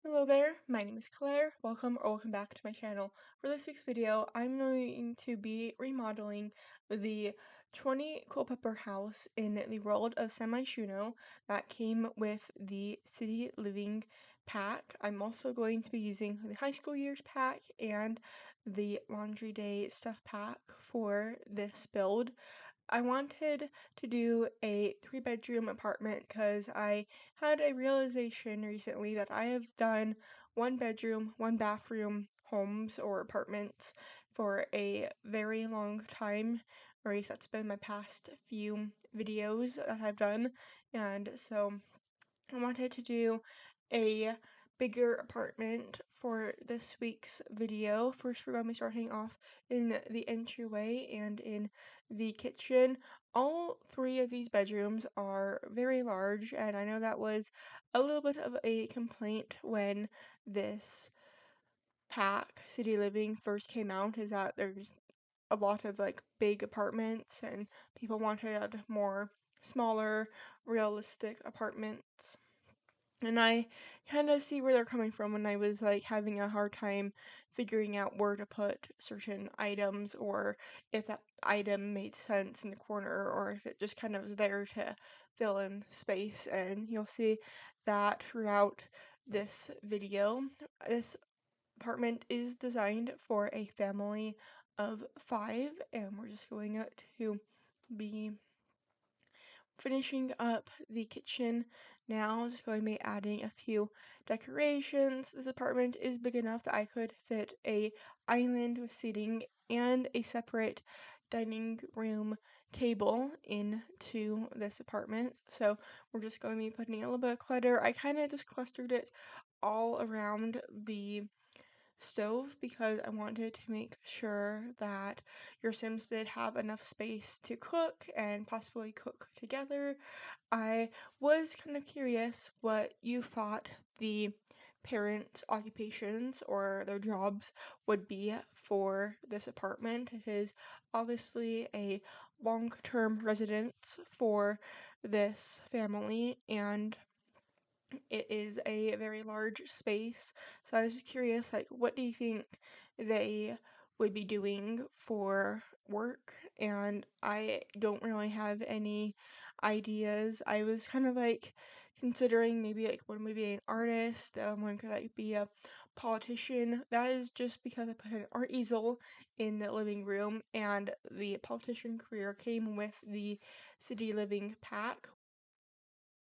Hello there, my name is Claire. Welcome back to my channel. For this week's video, I'm going to be remodeling the 20 Culpeper house in the world of San Myshuno that came with the City Living pack. I'm also going to be using the high school years pack and the laundry day stuff pack for this build. I wanted to do a 3-bedroom apartment because I had a realization recently that I have done 1-bedroom, 1-bathroom homes or apartments for a very long time, or at least that's been my past few videos that I've done, and so I wanted to do a bigger apartment for this week's video. First, we're going to be starting off in the entryway and in the kitchen. All three of these bedrooms are very large, and I know that was a little bit of a complaint when this pack, City Living, first came out, is that there's a lot of like big apartments and people wanted more smaller, realistic apartments. And I kind of see where they're coming from when I was like having a hard time figuring out where to put certain items, or if that item made sense in the corner, or if it just kind of was there to fill in space. And you'll see that throughout this video. This apartment is designed for a family of 5, and we're just going to be finishing up the kitchen now. Just going to be adding a few decorations. This apartment is big enough that I could fit a island with seating and a separate dining room table into this apartment. So we're just going to be putting a little bit of clutter. I kind of just clustered it all around the stove because I wanted to make sure that your Sims did have enough space to cook and possibly cook together. I was kind of curious what you thought the parents' occupations or their jobs would be for this apartment. It is obviously a long-term residence for this family, and it is a very large space. So I was just curious, like, what do you think they would be doing for work? And I don't really have any ideas. I was kind of like considering maybe like one would be an artist, one could like be a politician. That is just because I put an art easel in the living room, and the politician career came with the City Living pack.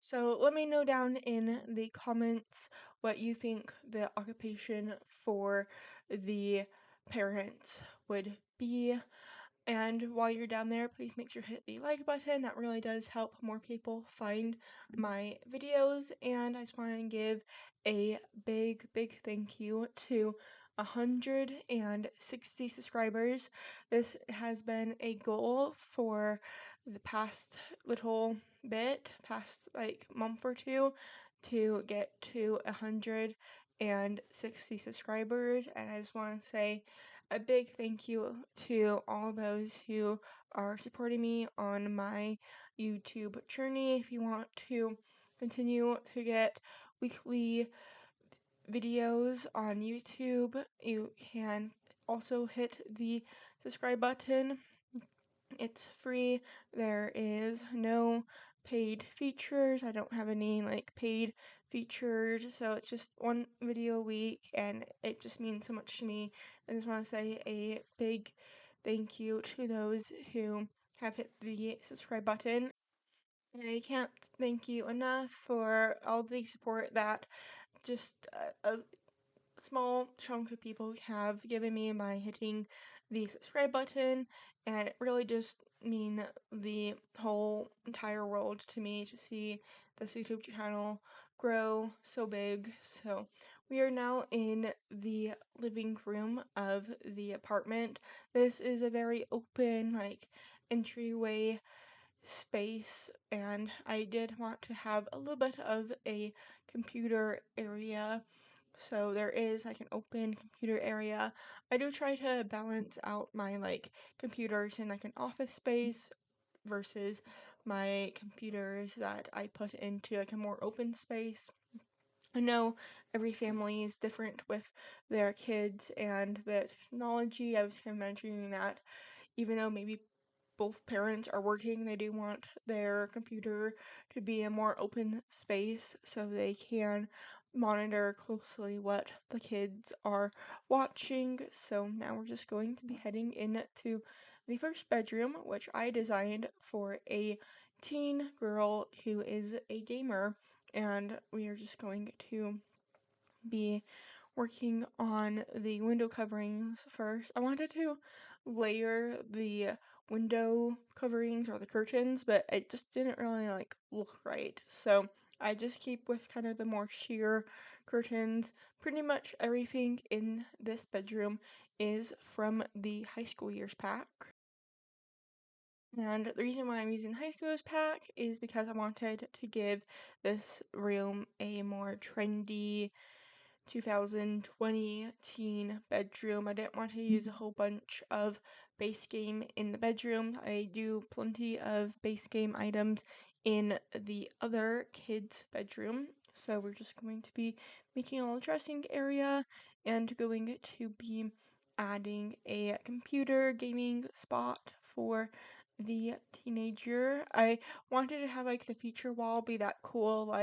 So let me know down in the comments what you think the occupation for the parents would be. And while you're down there, please make sure to hit the like button. That really does help more people find my videos. And I just want to give a big thank you to 160 subscribers. This has been a goal for the past little bit, past like month or two, to get to 160 subscribers. And I just want to say a big thank you to all those who are supporting me on my YouTube journey. If you want to continue to get weekly videos on YouTube, you can also hit the subscribe button. It's free. There is no paid features. I don't have any like paid features, so it's just one video a week, and it just means so much to me. I just want to say a big thank you to those who have hit the subscribe button. And I can't thank you enough for all the support that just a small chunk of people have given me by hitting the subscribe button, and it really just mean the whole entire world to me to see this YouTube channel grow so big. So we are now in the living room of the apartment. This is a very open like entryway space, and I did want to have a little bit of a computer area, so there is like an open computer area. I do try to balance out my like computers in like an office space versus my computers that I put into like a more open space. I know every family is different with their kids and the technology. I was kind of mentioning that even though maybe both parents are working, they do want their computer to be a more open space so they can monitor closely what the kids are watching. So now we're just going to be heading into the first bedroom, which I designed for a teen girl who is a gamer, and we are just going to be working on the window coverings first. I wanted to layer the window coverings or the curtains, but it just didn't really look right. So I just keep with kind of the more sheer curtains. Pretty much everything in this bedroom is from the high school years pack. And the reason why I'm using high school years pack is because I wanted to give this room a more trendy 2020 teen bedroom. I didn't want to use a whole bunch of base game in the bedroom. I do plenty of base game items in the other kids' bedroom. So we're just going to be making a little dressing area and going to be adding a computer gaming spot for the teenager. I wanted to have the feature wall be that cool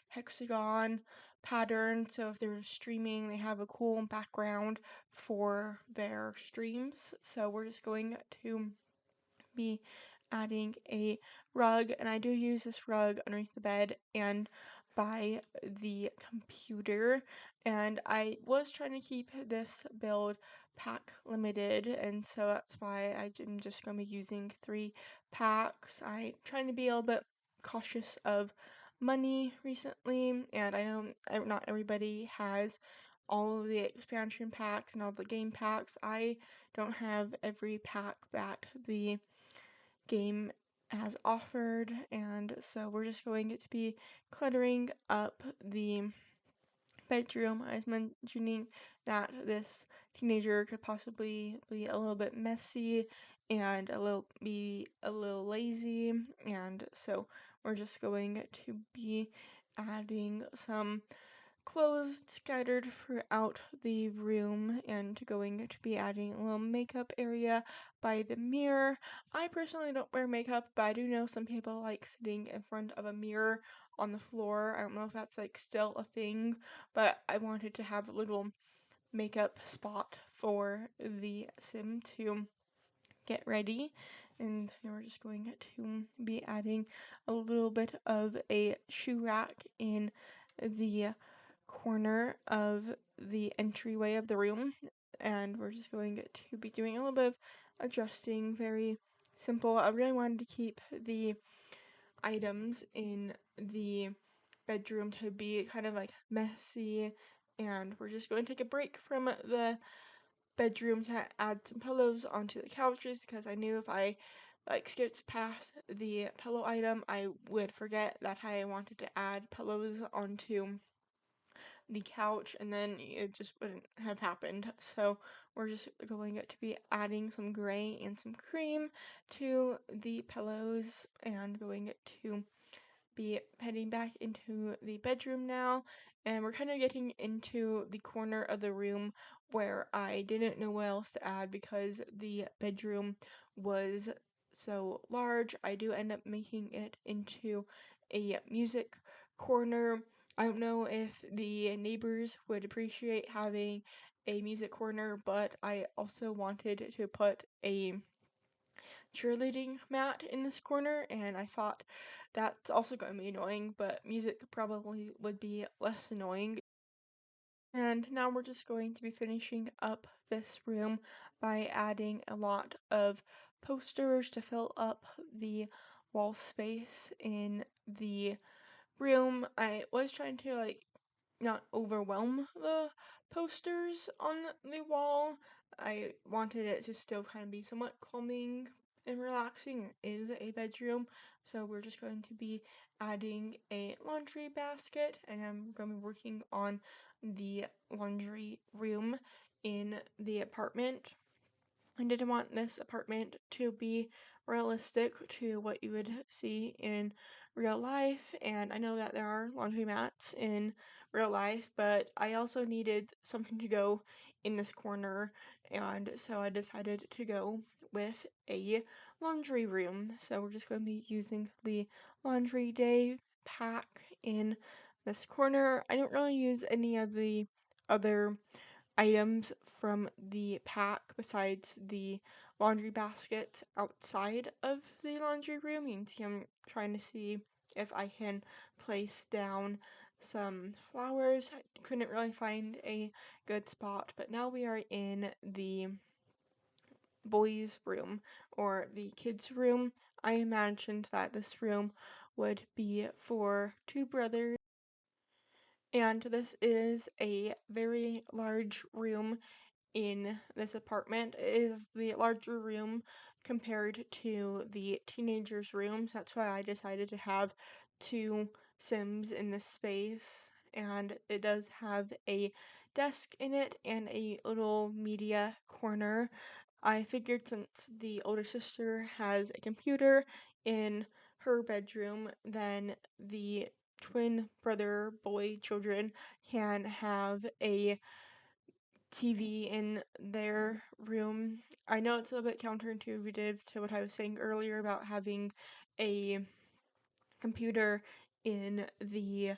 hexagon pattern, so if they're streaming they have a cool background for their streams. So we're just going to be adding a rug, and I do use this rug underneath the bed and by the computer, and I was trying to keep this build pack limited, and so that's why I'm just going to be using 3 packs. I'm trying to be a little bit cautious of money recently, and I know not everybody has all of the expansion packs and all the game packs. I don't have every pack that the game has offered, and so we're just going to be cluttering up the bedroom. I was mentioning that this teenager could possibly be a little bit messy and be a little lazy, and so we're just going to be adding some clothes scattered throughout the room and going to be adding a little makeup area by the mirror. I personally don't wear makeup, but I do know some people like sitting in front of a mirror on the floor. I don't know if that's still a thing, but I wanted to have a little makeup spot for the sim to get ready. And now we're just going to be adding a little bit of a shoe rack in the corner of the entryway of the room, and we're just going to be doing a little bit of adjusting, very simple. I really wanted to keep the items in the bedroom to be kind of messy, and we're just going to take a break from the bedroom to add some pillows onto the couches, because I knew if I skipped past the pillow item I would forget that I wanted to add pillows onto the couch, and then it just wouldn't have happened. So we're just going to be adding some gray and some cream to the pillows and going to be heading back into the bedroom now, and we're kind of getting into the corner of the room where I didn't know what else to add because the bedroom was so large. I do end up making it into a music corner. I don't know if the neighbors would appreciate having a music corner, but I also wanted to put a cheerleading mat in this corner, and I thought that's also going to be annoying, but music probably would be less annoying. And now we're just going to be finishing up this room by adding a lot of posters to fill up the wall space in the room. I was trying to not overwhelm the posters on the wall. I wanted it to still kind of be somewhat calming and relaxing. It is a bedroom, so we're just going to be adding a laundry basket, and I'm going to be working on the laundry room in the apartment. I didn't want this apartment to be realistic to what you would see in real life, and I know that there are laundromats in real life, but I also needed something to go in this corner, and so I decided to go with a laundry room. So we're just going to be using the laundry day pack in this corner. I don't really use any of the other items from the pack besides the laundry basket outside of the laundry room. You can see I'm trying to see if I can place down some flowers. I couldn't really find a good spot, but now we are in the boys' room or the kids' room. I imagined that this room would be for two brothers, and this is a very large room in this apartment. It is the larger room compared to the teenagers' rooms. That's why I decided to have two Sims in this space. And it does have a desk in it and a little media corner. I figured since the older sister has a computer in her bedroom, then the twin brother boy children can have a TV in their room. I know it's a little bit counterintuitive to what I was saying earlier about having a computer in the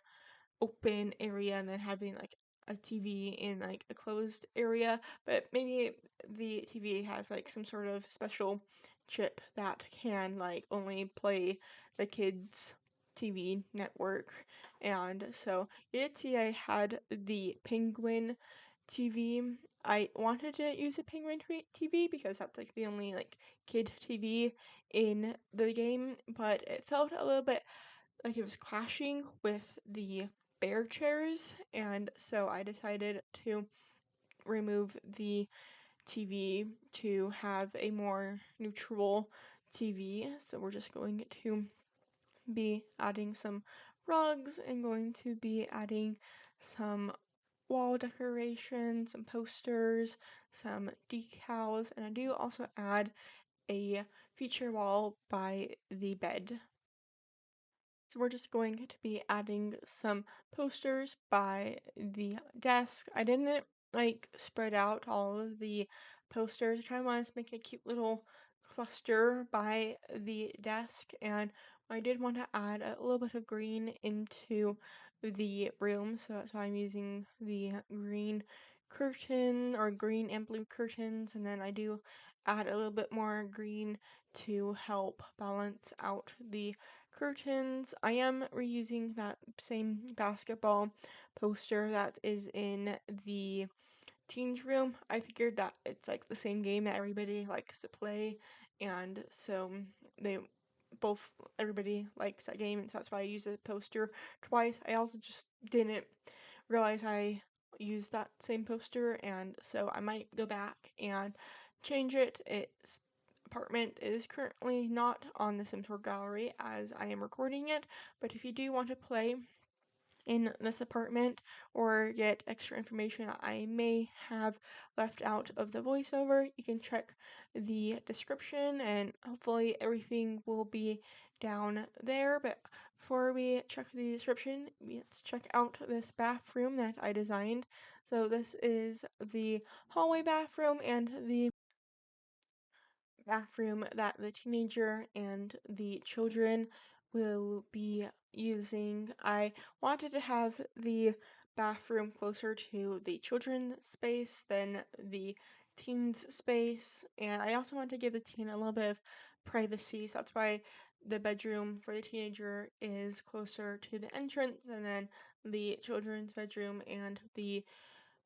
open area and then having like a TV in like a closed area, but maybe the TV has like some sort of special chip that can like only play the kids' TV network. And so you did see I had the Penguin TV. I wanted to use a Penguin TV because that's like the only like kid TV in the game, but it felt a little bit like it was clashing with the bear chairs, and so I decided to remove the TV to have a more neutral TV. So we're just going to be adding some rugs and going to be adding some wall decorations, some posters, some decals, and I do also add a feature wall by the bed. So we're just going to be adding some posters by the desk. I didn't like spread out all of the posters. I kind of wanted to make a cute little cluster by the desk, and I did want to add a little bit of green into the room, so that's why I'm using the green curtain or green and blue curtains, and then I do add a little bit more green to help balance out the curtains. I am reusing that same basketball poster that is in the teens room. I figured that it's like the same game that everybody likes to play, and so they both everybody likes that game, and so that's why I used the poster twice. I also just didn't realize I used that same poster, and so I might go back and change it. Its apartment is currently not on the Sims World Gallery as I am recording it, but if you do want to play in this apartment or get extra information I may have left out of the voiceover, you can check the description and hopefully everything will be down there. But before we check the description, let's check out this bathroom that I designed. So this is the hallway bathroom and the bathroom that the teenager and the children will be using. I wanted to have the bathroom closer to the children's space than the teen's space, and I also wanted to give the teen a little bit of privacy, so that's why the bedroom for the teenager is closer to the entrance, and then the children's bedroom and the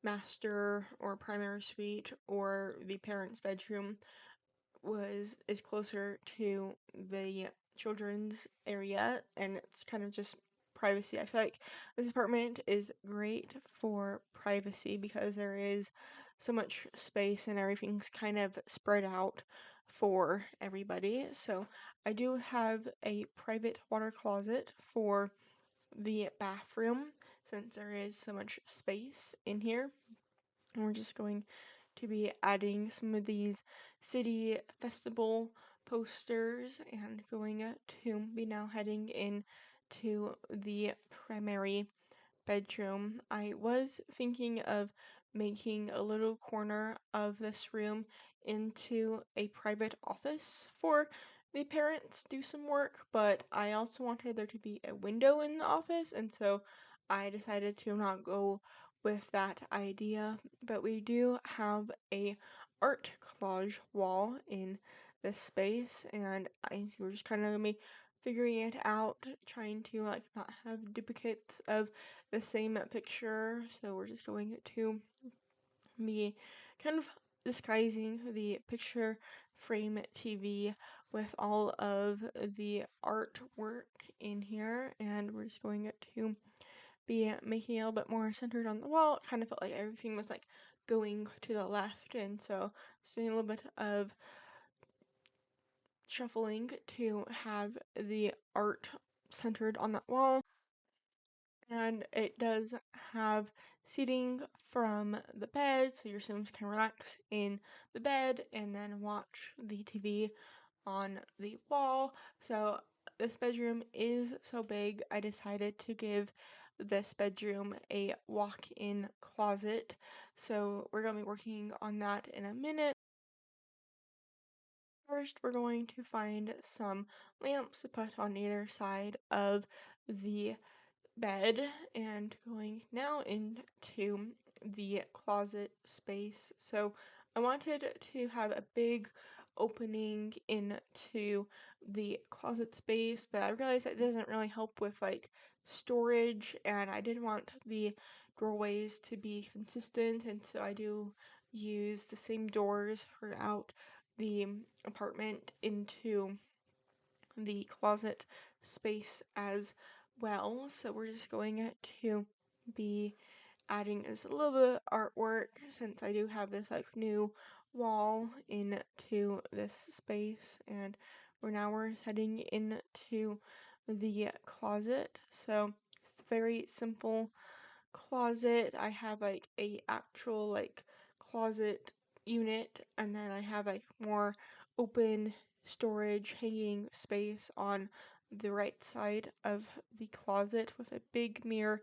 master or primary suite or the parents' bedroom is closer to the children's area, and it's kind of just privacy. I feel like this apartment is great for privacy because there is so much space and everything's kind of spread out for everybody. So I do have a private water closet for the bathroom since there is so much space in here. And we're just going to be adding some of these city festival posters and going to be now heading in to the primary bedroom, I was thinking of making a little corner of this room into a private office for the parents to do some work, but I also wanted there to be a window in the office, and so I decided to not go with that idea. But we do have a art collage wall in this space, and we're just kind of gonna be figuring it out, trying to like not have duplicates of the same picture. So we're just going to be kind of disguising the picture frame TV with all of the artwork in here, and we're just going to be making it a little bit more centered on the wall. It kind of felt like everything was like going to the left, and so just doing a little bit of shuffling to have the art centered on that wall. And it does have seating from the bed, so your Sims can relax in the bed and then watch the TV on the wall. So this bedroom is so big, I decided to give this bedroom a walk-in closet. So we're going to be working on that in a minute. First, we're going to find some lamps to put on either side of the bed, and going now into the closet space. So I wanted to have a big opening into the closet space, but I realized that doesn't really help with like storage, and I did want the doorways to be consistent, and so I do use the same doors throughout the apartment into the closet space as well. So we're just going to be adding just a little bit of artwork, since I do have this like new wall into this space, and we're heading into the closet. So it's a very simple closet. I have like a actual like closet unit, and then I have like more open storage hanging space on the right side of the closet with a big mirror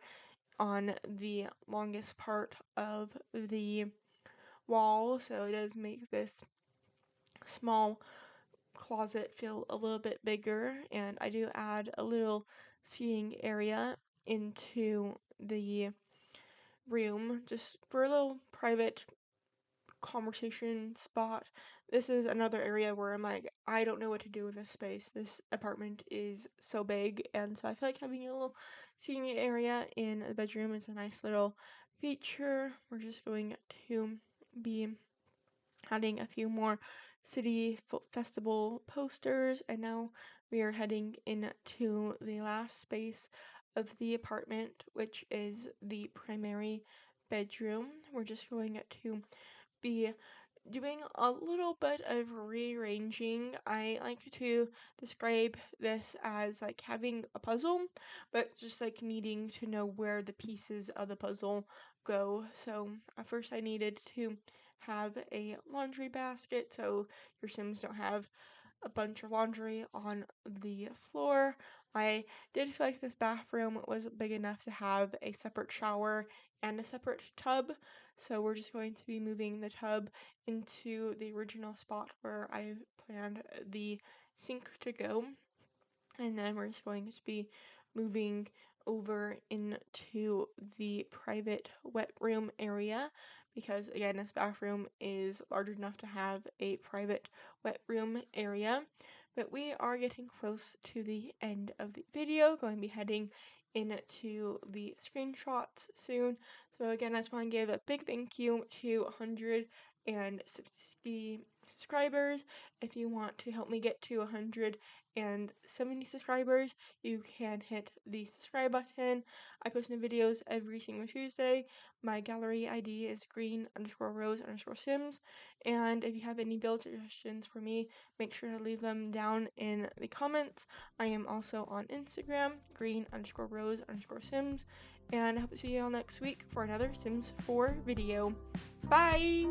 on the longest part of the wall. So it does make this small closet feel a little bit bigger, and I do add a little seating area into the room just for a little private conversation spot. This is another area where I'm like, I don't know what to do with this space. This apartment is so big, and so I feel like having a little seating area in the bedroom is a nice little feature. We're just going to be adding a few more city festival posters, and now we are heading into the last space of the apartment, which is the primary bedroom. We're just going to be doing a little bit of rearranging. I like to describe this as like having a puzzle, but just like needing to know where the pieces of the puzzle go. So at first I needed to have a laundry basket so your Sims don't have a bunch of laundry on the floor. I did feel like this bathroom was big enough to have a separate shower and a separate tub, so we're just going to be moving the tub into the original spot where I planned the sink to go, and then we're just going to be moving over into the private wet room area, because again this bathroom is large enough to have a private wet room area. But we are getting close to the end of the video, going to be heading into the screenshots soon. So again, I just want to give a big thank you to 160 subscribers. If you want to help me get to 170 subscribers, you can hit the subscribe button. I post new videos every single Tuesday. My gallery ID is green_rose_sims. And if you have any build suggestions for me, make sure to leave them down in the comments. I am also on Instagram, green_rose_sims. And I hope to see you all next week for another Sims 4 video. Bye!